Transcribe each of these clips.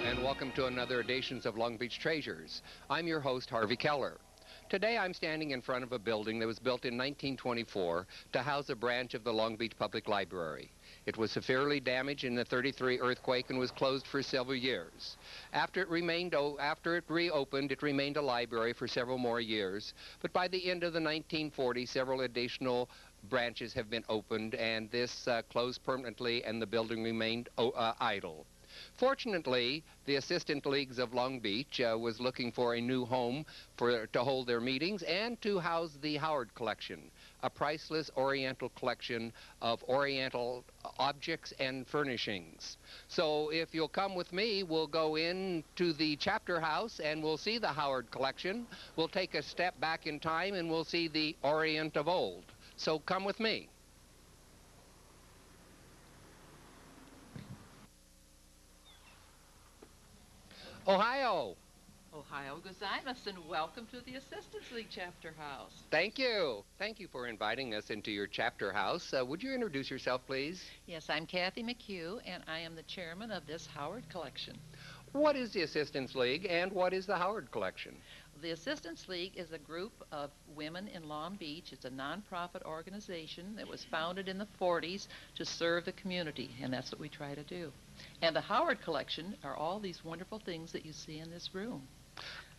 and welcome to another edition of Long Beach Treasures. I'm your host, Harvey Keller. Today I'm standing in front of a building that was built in 1924 to house a branch of the Long Beach Public Library. It was severely damaged in the 33 earthquake and was closed for several years. After it reopened, it remained a library for several more years, but by the end of the 1940s, several additional branches have been opened, and this closed permanently, and the building remained idle. Fortunately, the Assistant Leagues of Long Beach was looking for a new home to hold their meetings and to house the Howard Collection, a priceless Oriental collection of Oriental objects and furnishings. So if you'll come with me, we'll go into the chapter house and we'll see the Howard Collection. We'll take a step back in time and we'll see the Orient of old. So come with me. Ohio. Ohio gozaimasu, and welcome to the Assistance League Chapter House. Thank you. Thank you for inviting us into your chapter house. Would you introduce yourself, please? Yes, I'm Kathy McHugh, and I am the chairman of this Howard Collection. What is the Assistance League, and what is the Howard Collection? The Assistance League is a group of women in Long Beach. It's a nonprofit organization that was founded in the 40s to serve the community, and that's what we try to do. And the Howard Collection are all these wonderful things that you see in this room.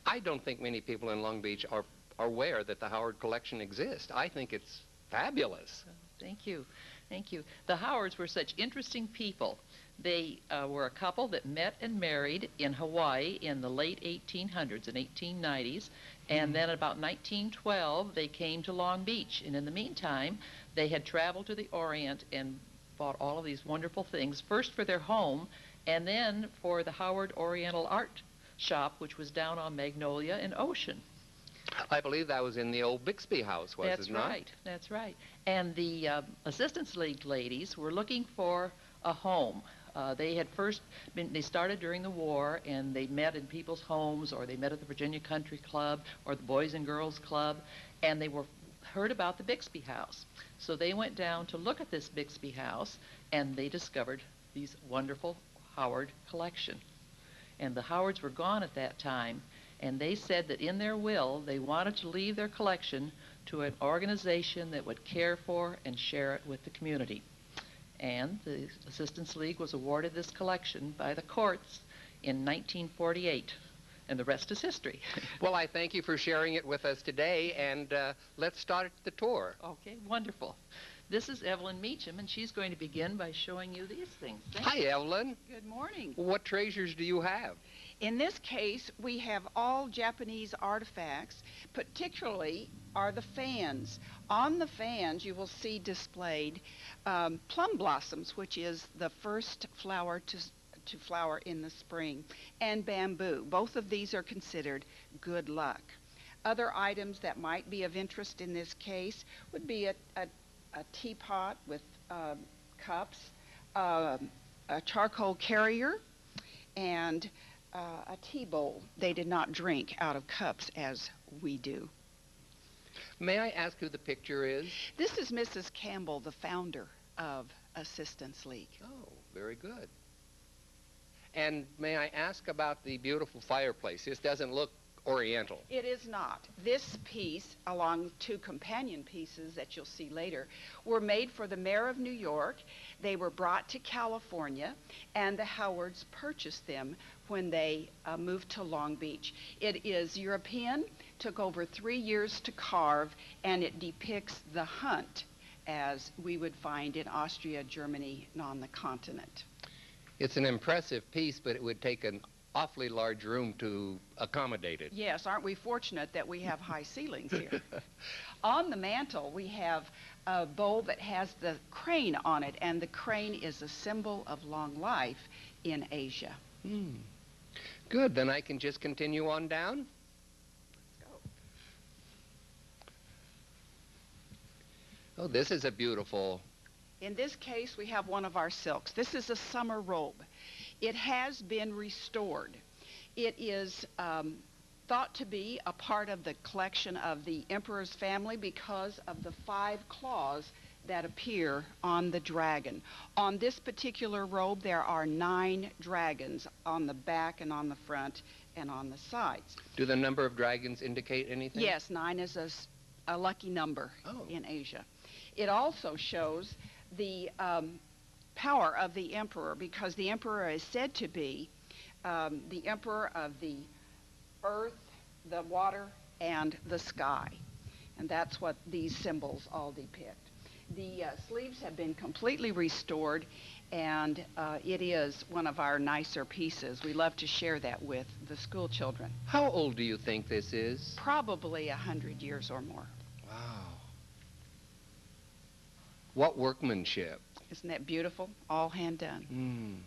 I don't think many people in Long Beach are aware that the Howard Collection exists. I think it's fabulous. Thank you. Thank you. The Howards were such interesting people. They were a couple that met and married in Hawaii in the late 1800s and 1890s, and then about 1912 they came to Long Beach, and in the meantime they had traveled to the Orient and bought all of these wonderful things, first for their home and then for the Howard Oriental Art Shop, which was down on Magnolia and Ocean. I believe that was in the old Bixby house, was it not? That's right. That's right. And the Assistance League ladies were looking for a home. They started during the war, and they met in people's homes, or they met at the Virginia Country Club or the Boys and Girls Club, and they heard about the Bixby house. So they went down to look at this Bixby house, and they discovered these wonderful Howard collection. And the Howards were gone at that time, and they said that in their will they wanted to leave their collection to an organization that would care for and share it with the community. And the Assistance League was awarded this collection by the courts in 1948, and the rest is history. Well, I thank you for sharing it with us today, and let's start the tour. Okay, wonderful. This is Evelyn Meacham, and she's going to begin by showing you these things. Hi, Evelyn. Good morning. What treasures do you have? In this case, we have all Japanese artifacts, particularly are the fans. On the fans, you will see displayed plum blossoms, which is the first flower to flower in the spring, and bamboo. Both of these are considered good luck. Other items that might be of interest in this case would be a teapot with cups, a charcoal carrier, and a tea bowl. They did not drink out of cups as we do. May I ask who the picture is? This is Mrs. Campbell, the founder of Assistance League. Oh, very good. And may I ask about the beautiful fireplace? This doesn't look Oriental. It is not. This piece, along two companion pieces that you'll see later, were made for the mayor of New York. They were brought to California, and the Howards purchased them when they moved to Long Beach. It is European, took over 3 years to carve, and it depicts the hunt as we would find in Austria, Germany, and on the continent. It's an impressive piece, but it would take an awfully large room to accommodate it. Yes, aren't we fortunate that we have high ceilings here? On the mantle, we have a bowl that has the crane on it, and the crane is a symbol of long life in Asia. Good, then I can just continue on down? Let's go. Oh, this is a beautiful... In this case, we have one of our silks. This is a summer robe. It has been restored. It is thought to be a part of the collection of the emperor's family because of the 5 claws that appear on the dragon. On this particular robe, there are 9 dragons on the back and on the front and on the sides. Do the number of dragons indicate anything? Yes, 9 is a lucky number in Asia. It also shows the power of the emperor, because the emperor is said to be the emperor of the earth, the water, and the sky. And that's what these symbols all depict. The sleeves have been completely restored, and it is one of our nicer pieces. We love to share that with the school children. How old do you think this is? Probably 100 years or more. Wow. What workmanship. Isn't that beautiful? All hand done.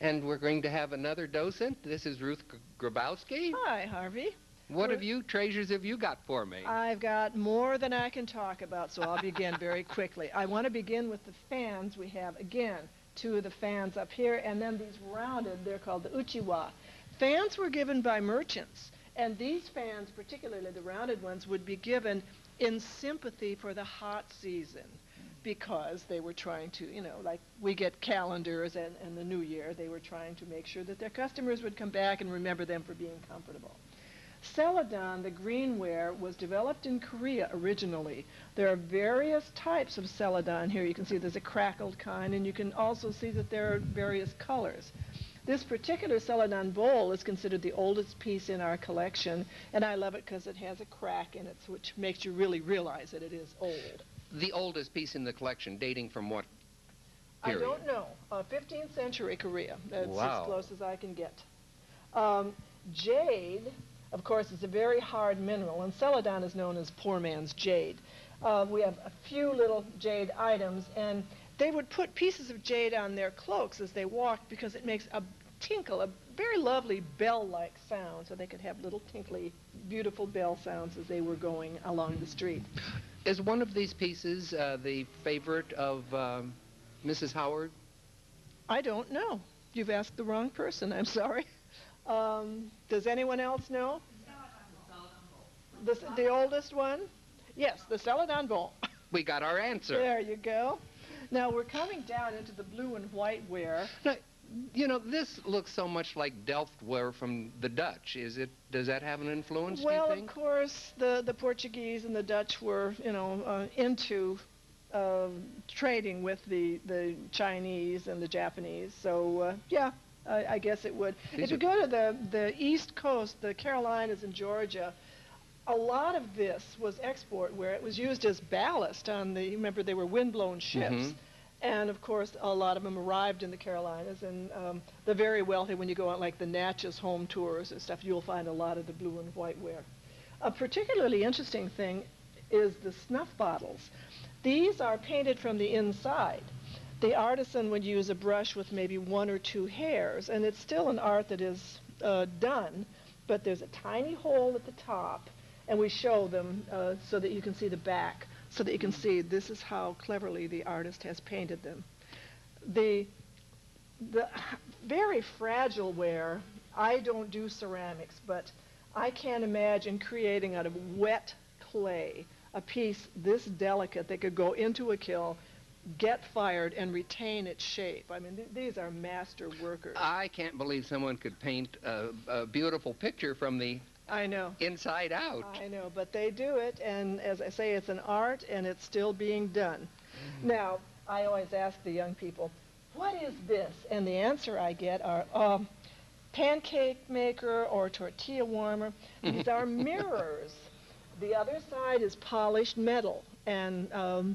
And we're going to have another docent. This is Ruth Grabowski. Hi, Harvey. What treasures have you got for me? I've got more than I can talk about, so I'll begin very quickly. I want to begin with the fans. We have, again, 2 of the fans up here, and then these rounded, they're called the uchiwa. Fans were given by merchants, and these fans, particularly the rounded ones, would be given in sympathy for the hot season, because they were trying to, like we get calendars and the New Year, they were trying to make sure that their customers would come back and remember them for being comfortable. Celadon, the greenware, was developed in Korea originally. There are various types of celadon here. You can see there's a crackled kind, and you can also see that there are various colors. This particular celadon bowl is considered the oldest piece in our collection, and I love it because it has a crack in it, which makes you really realize that it is old. The oldest piece in the collection, dating from what period? I don't know. 15th century Korea. That's Wow. as close as I can get. Jade, of course, is a very hard mineral, and celadon is known as poor man's jade. We have a few little jade items, and they would put pieces of jade on their cloaks as they walked because it makes a tinkle, a very lovely bell-like sound, so they could have little tinkly, beautiful bell sounds as they were going along the street. Is one of these pieces the favorite of Mrs. Howard? I don't know. You've asked the wrong person. I'm sorry. Does anyone else know? The oldest one? Yes, the celadon bowl. We got our answer. There you go. Now we're coming down into the blue and white ware. Now, this looks so much like Delftware from the Dutch. Does that have an influence, Well, do you think? of course, the Portuguese and the Dutch were, into trading with the Chinese and the Japanese. So, yeah, I guess it would. If you go to the East Coast, the Carolinas and Georgia, a lot of this was export, where it was used as ballast on remember, they were windblown ships. Mm-hmm. And, of course, a lot of them arrived in the Carolinas, and the very wealthy, when you go on, like, the Natchez home tours and stuff, you'll find a lot of the blue and white ware. A particularly interesting thing is the snuff bottles. These are painted from the inside. The artisan would use a brush with maybe 1 or 2 hairs, and it's still an art that is done, but there's a tiny hole at the top, and we show them so that you can see the back, so that you can see this is how cleverly the artist has painted them. The very fragile ware, I don't do ceramics, but I can't imagine creating out of wet clay a piece this delicate that could go into a kiln, get fired, and retain its shape. I mean, these are master workers. I can't believe someone could paint a beautiful picture from the I know. inside out. I know, but they do it, and as I say, it's an art, and it's still being done. Now, I always ask the young people, what is this? And the answer I get are pancake maker or tortilla warmer. These are mirrors. The other side is polished metal, and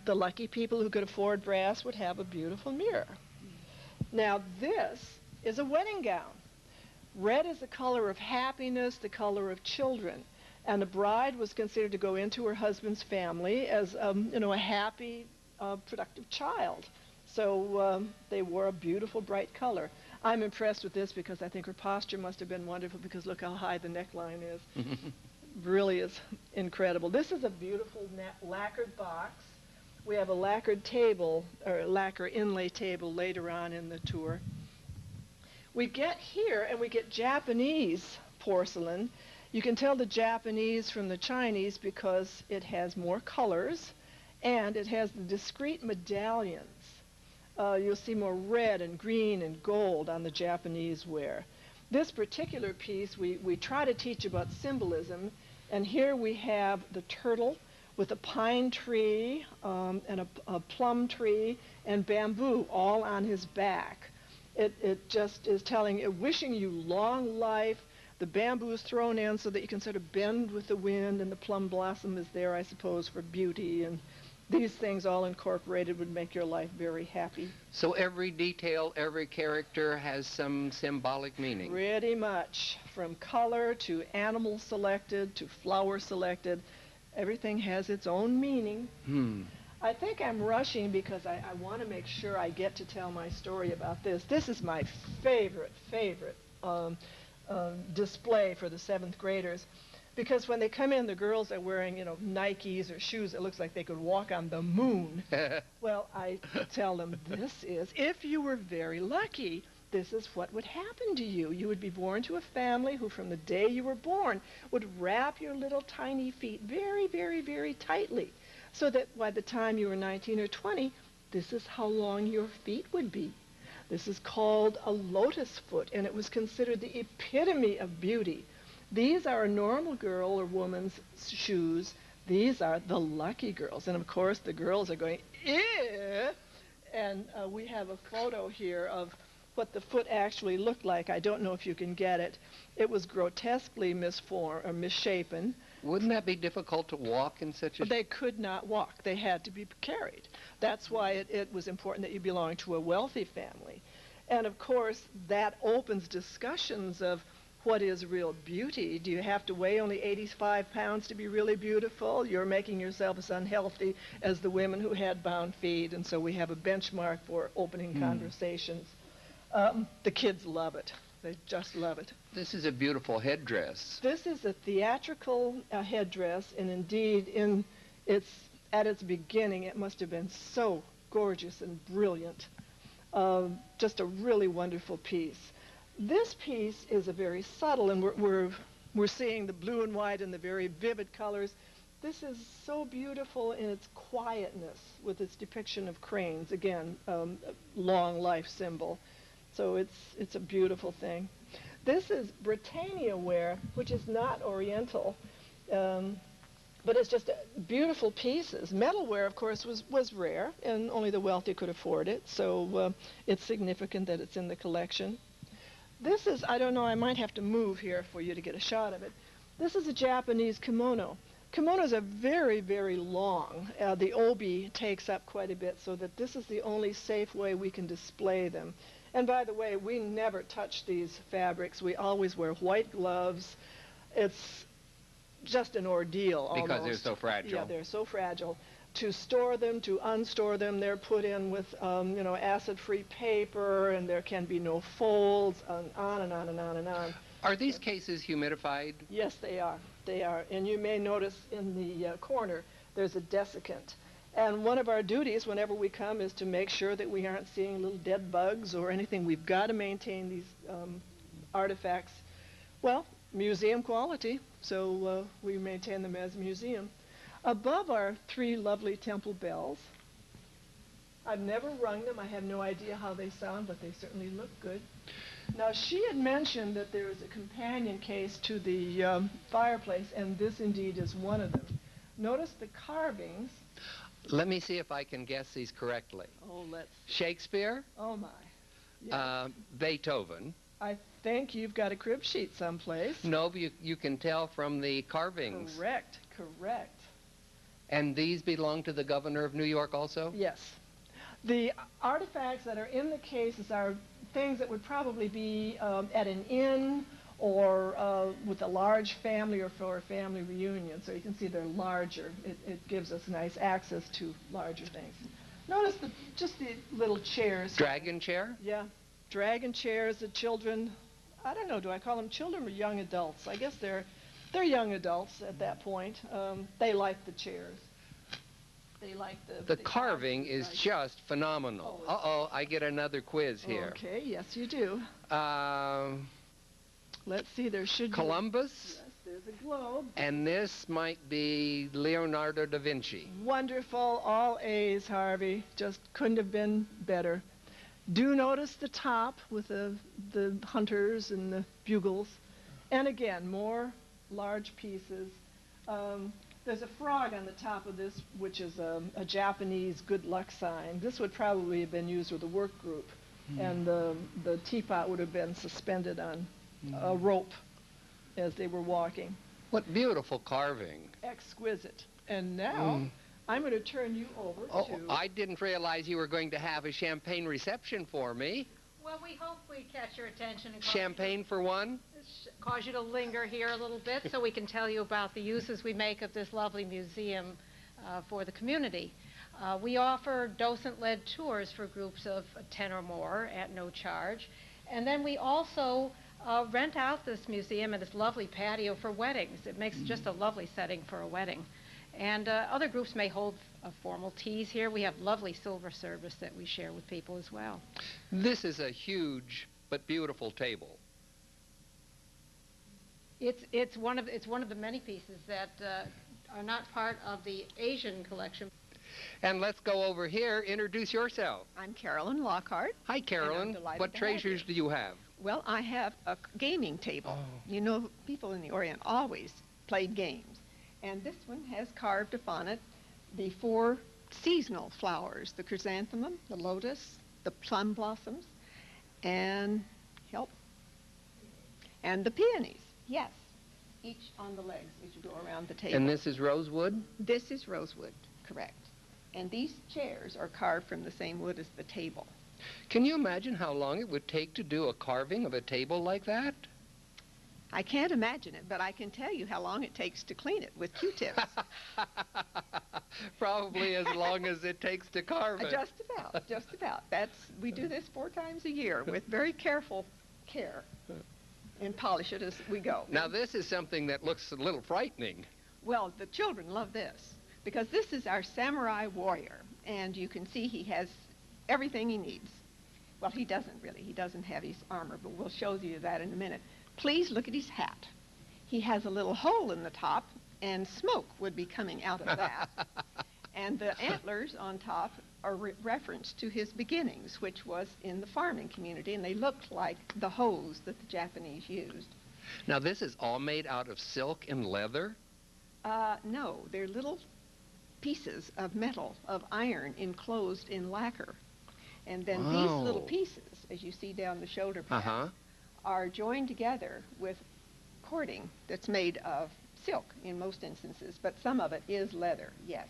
the lucky people who could afford brass would have a beautiful mirror. Now, this is a wedding gown. Red is the color of happiness, the color of children. And a bride was considered to go into her husband's family as, a happy, productive child. So they wore a beautiful, bright color. I'm impressed with this because I think her posture must have been wonderful, because look how high the neckline is. Really is incredible. This is a beautiful lacquered box. We have a lacquered table, or lacquer inlay table, later on in the tour. We get here, and we get Japanese porcelain, You can tell the Japanese from the Chinese because it has more colors and it has the discrete medallions. You'll see more red and green and gold on the Japanese ware. This particular piece, we try to teach about symbolism, and here we have the turtle with a pine tree and a plum tree and bamboo all on his back. It just is wishing you long life. The bamboo is thrown in so that you can sort of bend with the wind, and the plum blossom is there, I suppose, for beauty. And these things all incorporated would make your life very happy. So every detail, every character has some symbolic meaning. Pretty much. From color to animal selected to flower selected, everything has its own meaning. I think I'm rushing because I want to make sure I get to tell my story about this. This is my favorite display for the 7th graders. Because when they come in, the girls are wearing, Nikes or shoes that looks like they could walk on the moon. Well, I tell them, if you were very lucky, this is what would happen to you. You would be born to a family who, from the day you were born, would wrap your little tiny feet very, very, very tightly, so that by the time you were 19 or 20, this is how long your feet would be. This is called a lotus foot, and it was considered the epitome of beauty. These are a normal girl or woman's shoes. These are the lucky girls. And of course, the girls are going, ew! And we have a photo here of what the foot actually looked like. I don't know if you can get it. It was grotesquely misshapen. Wouldn't that be difficult to walk in such a... They could not walk. They had to be carried. That's why it was important that you belong to a wealthy family. And of course, that opens discussions of what is real beauty. Do you have to weigh only 85 pounds to be really beautiful? You're making yourself as unhealthy as the women who had bound feet, and so we have a benchmark for opening conversations. The kids love it. They just love it. This is a beautiful headdress. This is a theatrical headdress, and indeed, at its beginning, it must have been so gorgeous and brilliant. Just a really wonderful piece. This piece is a very subtle, and we're seeing the blue and white and the very vivid colors. This is so beautiful in its quietness with its depiction of cranes. Again, long life symbol. So it's a beautiful thing. This is Britannia ware, which is not Oriental, but it's just beautiful pieces. Metalware, of course, was rare, and only the wealthy could afford it. So it's significant that it's in the collection. This is, I don't know, I might have to move here for you to get a shot of it. This is a Japanese kimono. Kimonos are very, very long. The obi takes up quite a bit, so that this is the only safe way we can display them. And by the way, we never touch these fabrics. We always wear white gloves. It's just an ordeal almost. Because they're so fragile. Yeah, they're so fragile. To store them, to unstore them, they're put in with, acid-free paper, and there can be no folds, and on and on and on and on. Are these cases humidified? Yes, they are. They are. And you may notice in the corner, there's a desiccant. And one of our duties whenever we come is to make sure that we aren't seeing little dead bugs or anything. We've got to maintain these artifacts, well, museum quality, so we maintain them as a museum. Above are 3 lovely temple bells. I've never rung them. I have no idea how they sound, but they certainly look good. Now, she had mentioned that there is a companion case to the fireplace, and this indeed is one of them. Notice the carvings. Let me see if I can guess these correctly. Oh, let's... Shakespeare? Oh, my. Yes. Beethoven? I think you've got a crib sheet someplace. No, but you can tell from the carvings. Correct. And these belong to the governor of New York also? Yes. The artifacts that are in the cases are things that would probably be at an inn or with a large family or for a family reunion. So you can see they're larger. It gives us nice access to larger things. Notice just the little chairs. Dragon chair? Yeah. Dragon chairs, the children, I don't know, do I call them children or young adults? I guess they're young adults at that point. They like the chairs. They like the carving is just phenomenal. Uh-oh, I get another quiz here. Okay, yes you do. Let's see, there should Columbus? Yes, there's the globe. And this might be Leonardo da Vinci. Wonderful, all A's, Harvey. Just couldn't have been better. Do notice the top with the hunters and the bugles. And again, more large pieces. There's a frog on the top of this, which is a Japanese good luck sign. This would probably have been used with a work group. And the teapot would have been suspended on a rope as they were walking. What beautiful carving. Exquisite. And now I'm going to turn you over to... I didn't realize you were going to have a champagne reception for me. Well, we hope we catch your attention and Champagne for one? cause you to linger here a little bit so we can tell you about the uses we make of this lovely museum for the community. We offer docent-led tours for groups of 10 or more at no charge. And then we also rent out this museum and this lovely patio for weddings. It makes just a lovely setting for a wedding. And other groups may hold formal teas here. We have lovely silver service that we share with people as well. This is a huge but beautiful table. It's one of the many pieces that are not part of the Asian collection. And let's go over here. Introduce yourself. I'm Carolyn Lockhart. Hi, Carolyn. delighted What to have treasures do you have? Well, I have a gaming table. You know, people in the Orient always played games. And this one has carved upon it the 4 seasonal flowers, the chrysanthemum, the lotus, the plum blossoms, and the peonies. Yes, each on the legs as you go around the table. And this is rosewood? This is rosewood, correct. And these chairs are carved from the same wood as the table. Can you imagine how long it would take to do a carving of a table like that? I can't imagine it, but I can tell you how long it takes to clean it with Q-tips. Probably as long as it takes to carve it. Just about. We do this 4 times a year with very careful care and polish it as we go. Now this is something that looks a little frightening. Well, the children love this because this is our samurai warrior, and you can see he has everything he needs. Well, he doesn't really. He doesn't have his armor, but we'll show you that in a minute. Please look at his hat. He has a little hole in the top, and smoke would be coming out of that. And the antlers on top are reference to his beginnings, which was in the farming community, and they looked like the hoes that the Japanese used. Now this is all made out of silk and leather? No, they're little pieces of metal, of iron, enclosed in lacquer. And then these little pieces, as you see down the shoulder pad, are joined together with cording that's made of silk in most instances, but some of it is leather, yes.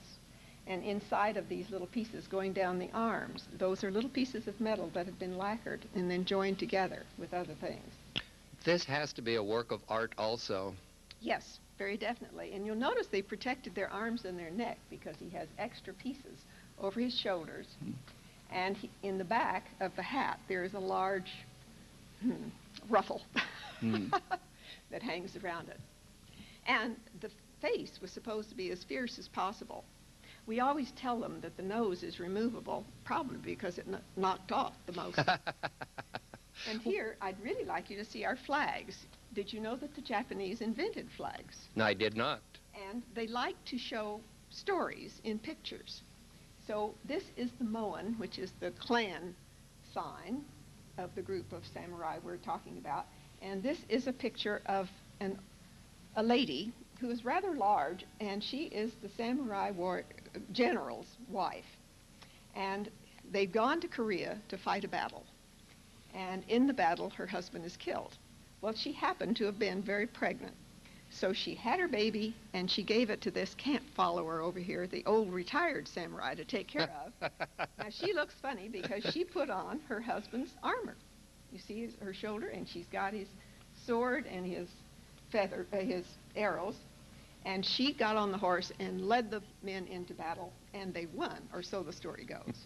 And inside of these little pieces going down the arms, those are little pieces of metal that have been lacquered and then joined together with other things. This has to be a work of art also. Yes, very definitely. And you'll notice they protected their arms and their neck because he has extra pieces over his shoulders. And in the back of the hat, there is a large ruffle that hangs around it. And the face was supposed to be as fierce as possible. We always tell them that the nose is removable, probably because it knocked off the most. And here, I'd really like you to see our flags. Did you know that the Japanese invented flags? No, I did not. And they like to show stories in pictures. So this is the Moen, which is the clan sign of the group of samurai we're talking about. And this is a picture of a lady who is rather large, and she is the samurai general's wife. And they've gone to Korea to fight a battle. And in the battle, her husband is killed. Well, she happened to have been very pregnant. So she had her baby, and she gave it to this camp follower over here, the old retired samurai, to take care of. Now, she looks funny because she put on her husband's armor. You see her shoulder, and she's got his sword and his arrows. And she got on the horse and led the men into battle, and they won, or so the story goes.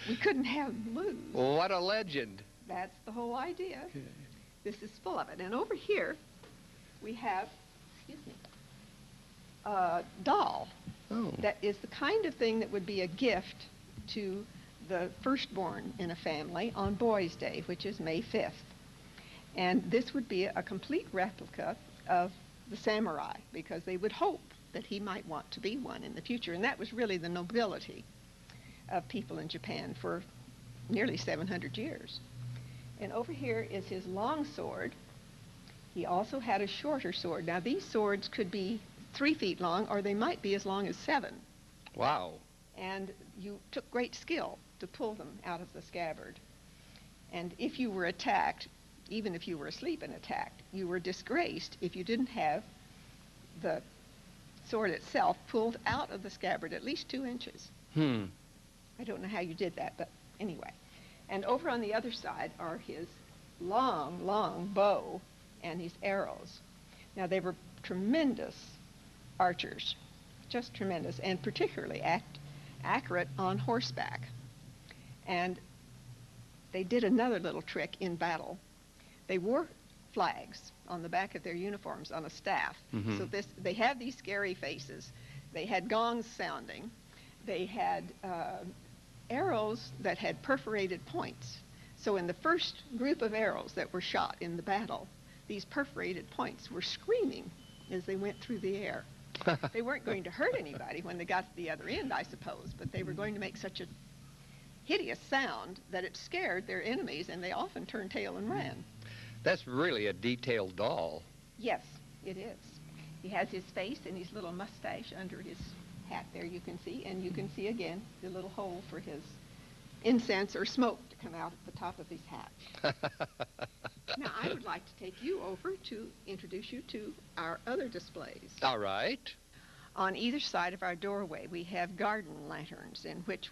We couldn't have them lose. What a legend. That's the whole idea. This is full of it. And over here, we have, a doll. That is the kind of thing that would be a gift to the firstborn in a family on Boys' Day, which is May 5th. And this would be a complete replica of the samurai, because they would hope that he might want to be one in the future. And that was really the nobility of people in Japan for nearly 700 years. And over here is his long sword. He also had a shorter sword. Now, these swords could be 3 feet long, or they might be as long as 7. Wow. And you took great skill to pull them out of the scabbard. And if you were attacked, even if you were asleep and attacked, you were disgraced if you didn't have the sword itself pulled out of the scabbard at least 2 inches. I don't know how you did that, but anyway. And over on the other side are his long, long bow and his arrows. Now, they were tremendous archers, just tremendous, and particularly accurate on horseback. And they did another little trick in battle. They wore flags on the back of their uniforms on a staff. So they had these scary faces. They had gongs sounding. They had arrows that had perforated points. So in the first group of arrows that were shot in the battle, these perforated points were screaming as they went through the air. They weren't going to hurt anybody when they got to the other end, I suppose, but they were going to make such a hideous sound that it scared their enemies, and they often turned tail and ran. That's really a detailed doll. Yes, it is. He has his face and his little mustache under his hat there, you can see, and you can see again the little hole for his incense or smoke to come out at the top of his hat. Now, I would like to take you over to introduce you to our other displays. All right. On either side of our doorway, we have garden lanterns in which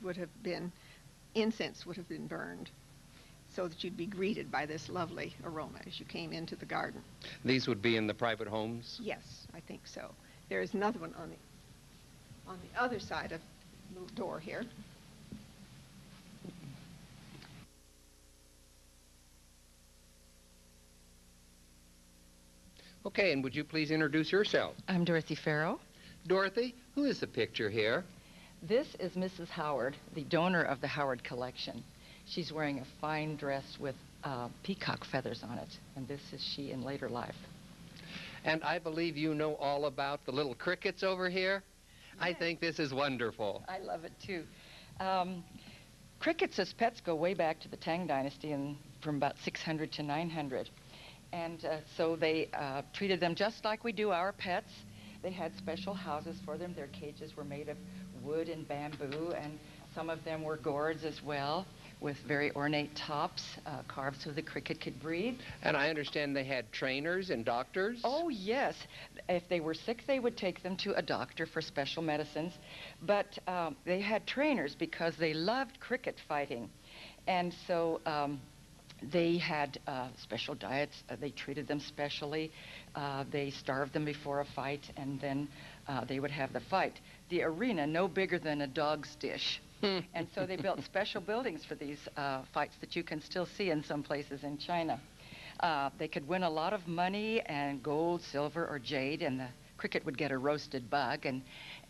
incense would have been burned, so that you'd be greeted by this lovely aroma as you came into the garden. These would be in the private homes? Yes, I think so. There is another one on the other side of the door here. Okay, and would you please introduce yourself? I'm Dorothy Farrow. Dorothy, who is the picture here? This is Mrs. Howard, the donor of the Howard collection. She's wearing a fine dress with peacock feathers on it, and this is she in later life. And I believe you know all about the little crickets over here? Yes. I think this is wonderful. I love it too. Crickets as pets go way back to the Tang Dynasty from about 600 to 900. And so they treated them just like we do our pets. They had special houses for them. Their cages were made of wood and bamboo, and some of them were gourds as well, with very ornate tops, carved so the cricket could breathe. And I understand they had trainers and doctors? Oh, yes. If they were sick, they would take them to a doctor for special medicines. But they had trainers because they loved cricket fighting. And so they had special diets. They treated them specially. They starved them before a fight, and then they would have the fight. The arena, no bigger than a dog's dish. And so they built special buildings for these fights that you can still see in some places in China. They could win a lot of money and gold, silver, or jade, and the cricket would get a roasted bug.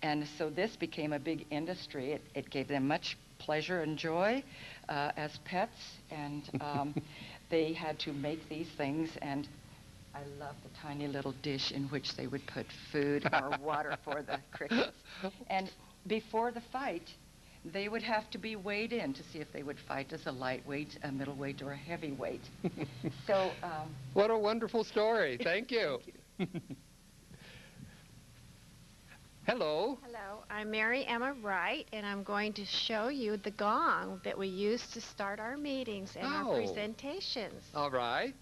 And so this became a big industry. It gave them much pleasure and joy as pets, and they had to make these things. And I love the tiny little dish in which they would put food or water for the crickets. And before the fight, they would have to be weighed in to see if they would fight as a lightweight, a middleweight, or a heavyweight. So, what a wonderful story. Thank you. Thank you. Hello. Hello, I'm Mary Emma Wright, and I'm going to show you the gong that we use to start our meetings and our presentations. All right.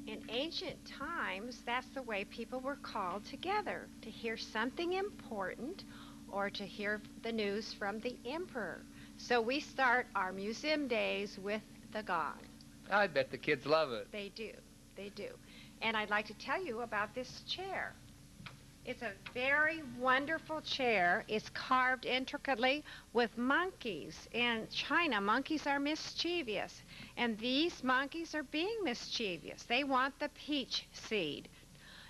In ancient times, that's the way people were called together, to hear something important or to hear the news from the emperor. So we start our museum days with the gong. I bet the kids love it. They do. They do. And I'd like to tell you about this chair. It's a very wonderful chair. It's carved intricately with monkeys. In China, monkeys are mischievous. And these monkeys are being mischievous. They want the peach seed.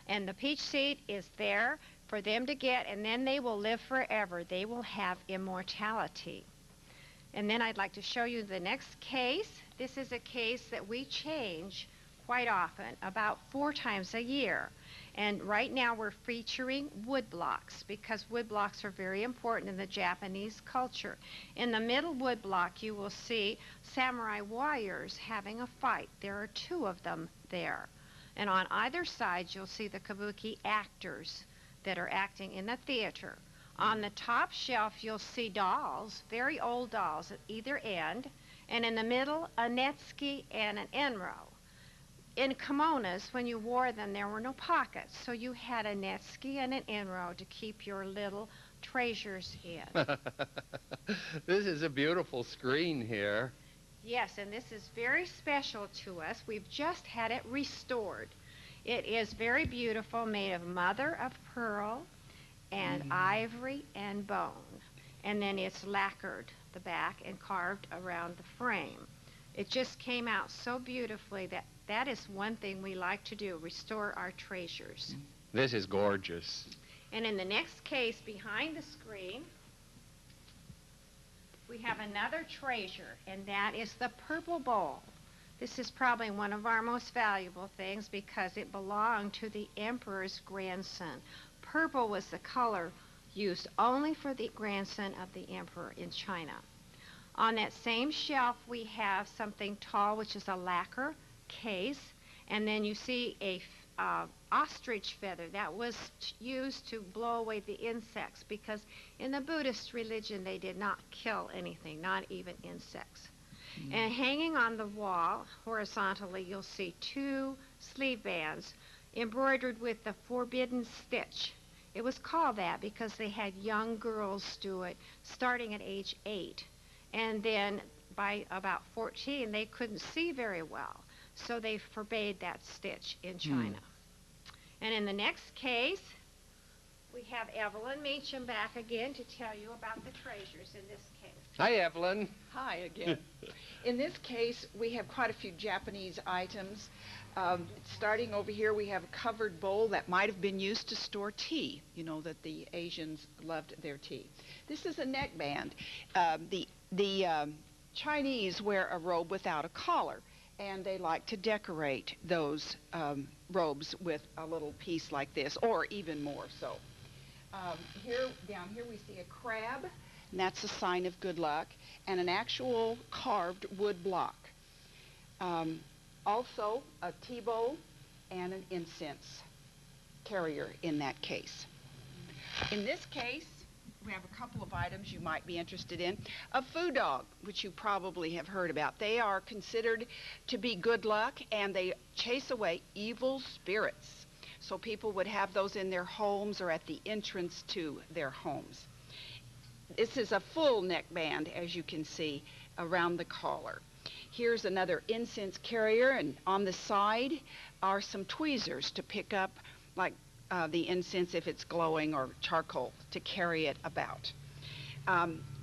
And the peach seed is there for them to get, and then they will live forever. They will have immortality. And then I'd like to show you the next case. This is a case that we change quite often, about 4 times a year. And right now we're featuring wood blocks because wood blocks are very important in the Japanese culture. In the middle wood block you will see samurai warriors having a fight. There are 2 of them there. And on either side you'll see the kabuki actors that are acting in the theater. On the top shelf you'll see dolls, very old dolls at either end, and in the middle a netsuke and an enro. In kimonos, when you wore them, there were no pockets, so you had a netsuke and an enro to keep your little treasures in. This is a beautiful screen here. Yes, and this is very special to us. We've just had it restored. It is very beautiful, made of mother of pearl and ivory and bone. And then it's lacquered, the back, and carved around the frame. It just came out so beautifully that is one thing we like to do, restore our treasures. This is gorgeous. And in the next case behind the screen, we have another treasure, and that is the purple bowl. This is probably one of our most valuable things because it belonged to the emperor's grandson. Purple was the color used only for the grandson of the emperor in China. On that same shelf we have something tall, which is a lacquer case, and then you see a ostrich feather that was used to blow away the insects because in the Buddhist religion they did not kill anything, not even insects. And hanging on the wall horizontally you'll see 2 sleeve bands embroidered with the forbidden stitch. It was called that because they had young girls do it starting at age 8. And then by about 14, they couldn't see very well. So they forbade that stitch in China. And in the next case, we have Evelyn Meacham back again to tell you about the treasures in this case. Hi, Evelyn. Hi again. In this case, we have quite a few Japanese items. Starting over here, we have a covered bowl that might have been used to store tea. You know that the Asians loved their tea. This is a neckband. The Chinese wear a robe without a collar, and they like to decorate those robes with a little piece like this, or even more so. Down here we see a crab, and that's a sign of good luck, and an actual carved wood block. Also a tea bowl and an incense carrier in that case. In this case, we have a couple of items you might be interested in. A foo dog, which you probably have heard about. They are considered to be good luck, and they chase away evil spirits. So people would have those in their homes or at the entrance to their homes. This is a full neckband, as you can see, around the collar. Here's another incense carrier, and on the side are some tweezers to pick up, like the incense if it's glowing, or charcoal to carry it about.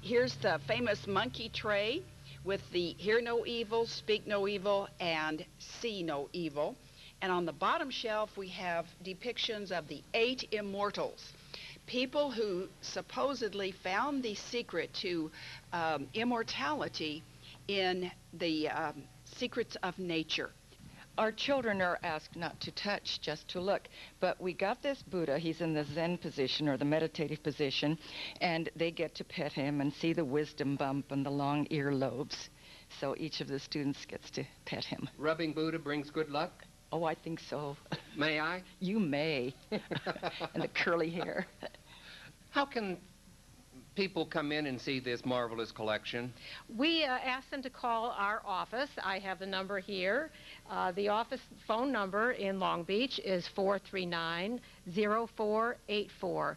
Here's the famous monkey tray with the hear no evil, speak no evil, and see no evil. And on the bottom shelf we have depictions of the 8 immortals, people who supposedly found the secret to immortality in the secrets of nature. Our children are asked not to touch, just to look. But we got this Buddha. He's in the Zen position, or the meditative position, and they get to pet him and see the wisdom bump and the long ear lobes. So each of the students gets to pet him. Rubbing Buddha brings good luck? Oh, I think so. May I? You may. And the curly hair. How can people come in and see this marvelous collection? We ask them to call our office. I have the number here. The office phone number in Long Beach is 439-0484.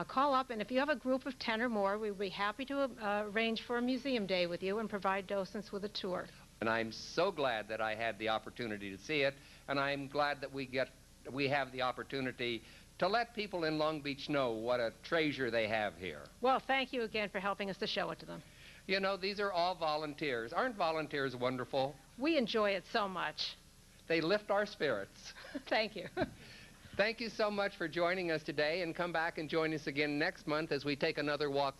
Call up, and if you have a group of 10 or more, we'd be happy to arrange for a museum day with you and provide docents with a tour. And I'm so glad that I had the opportunity to see it, and I'm glad that we have the opportunity to let people in Long Beach know what a treasure they have here. Well, thank you again for helping us to show it to them. You know, these are all volunteers. Aren't volunteers wonderful? We enjoy it so much. They lift our spirits. Thank you. Thank you so much for joining us today, and come back and join us again next month as we take another walk.